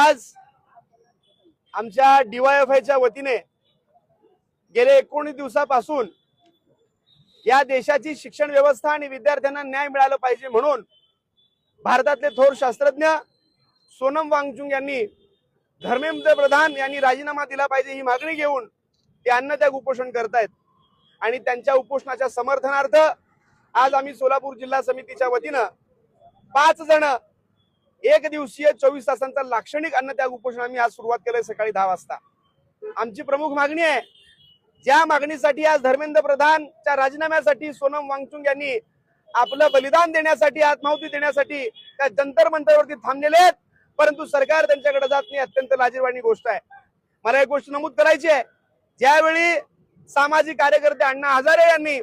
आज आमच्या DYFIच्या वतीने गेले 19 दिवसापासून या देशाची शिक्षण व्यवस्था आणि विद्यार्थ्यांना न्याय मिळाला पाहिजे म्हणून भारतातले थोर शास्त्रज्ञ सोनम वांगचुक यांनी धर्मेंद्र प्रधान यांनी राजीनामा दिला पाहिजे ही मागणी घेऊन ते अन्नत्याग उपोषण करतायत। आणि त्यांच्या उपोषणाच्या समर्थनार्थ आज आम्ही सोलापूर जिल्हा समितीच्या वतीनं 5 जण एक दिवसीय 24 तासांचा लाक्षणिक अन्नत्याग उपोषण आम्ही आज सुरुवात केलंय सकाळी 10 वाजता। आमची प्रमुख मागणी आहे, ज्या मागणीसाठी आज धर्मेंद्र प्रधानच्या राजीनाम्यासाठी सोनम वांगचुक यांनी आपलं बलिदान देण्यासाठी आत्माहुती देण्यासाठी त्या जंतर मंतरवरती थांबलेले आहेत, परंतु सरकार त्यांच्याकडे जात नाही। अत्यंत लाजिरवाणी गोष्ट आहे। मला एक गोष्ट नमूद करायची आहे, ज्यावेळी सामाजिक कार्यकर्ते अण्णा हजारे यांनी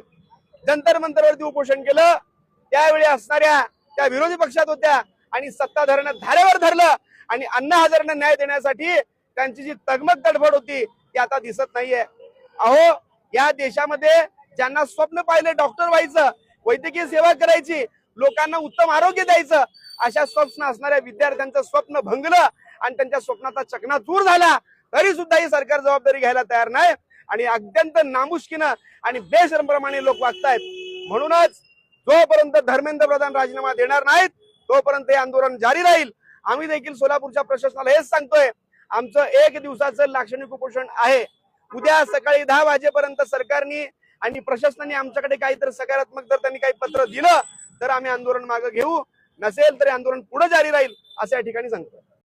जंतर मंतरवरती उपोषण केलं त्यावेळी असणाऱ्या त्या विरोधी पक्षात होत्या आणि सत्ताधाऱ्यांना धारेवर धरलं आणि अण्णा हजारेंना न्याय देण्यासाठी त्यांची जी तगमग तडफड होती ती आता दिसत नाहीये। अहो, या देशामध्ये ज्यांना स्वप्न पाहिले डॉक्टर व्हायचं, वैद्यकीय सेवा करायची, लोकांना उत्तम आरोग्य द्यायचं, अशा स्वप्न असणाऱ्या विद्यार्थ्यांचं स्वप्न भंगलं आणि त्यांच्या स्वप्नाचा चकनाचूर झाला, तरी सुद्धा ही सरकार जबाबदारी घ्यायला तयार नाही आणि अत्यंत नामुष्कीनं आणि बेशरमपणाने लोक वागतायत। म्हणूनच जोपर्यंत धर्मेंद्र प्रधान राजीनामा देणार नाहीत तोपर्यंत हे आंदोलन जारी राहील। आम्ही देखील सोलापूरच्या प्रशासनाला हेच सांगतोय, आमचं 1 दिवसाचं लाक्षणिक उपोषण आहे। उद्या सकाळी 10 वाजेपर्यंत सरकारने आणि प्रशासनाने आमच्याकडे काहीतरी सकारात्मक जर त्यांनी काही पत्र दिलं तर आम्ही आंदोलन मागे घेऊ, नसेल तरी आंदोलन पुढे जारी राहील असं या ठिकाणी सांगतो।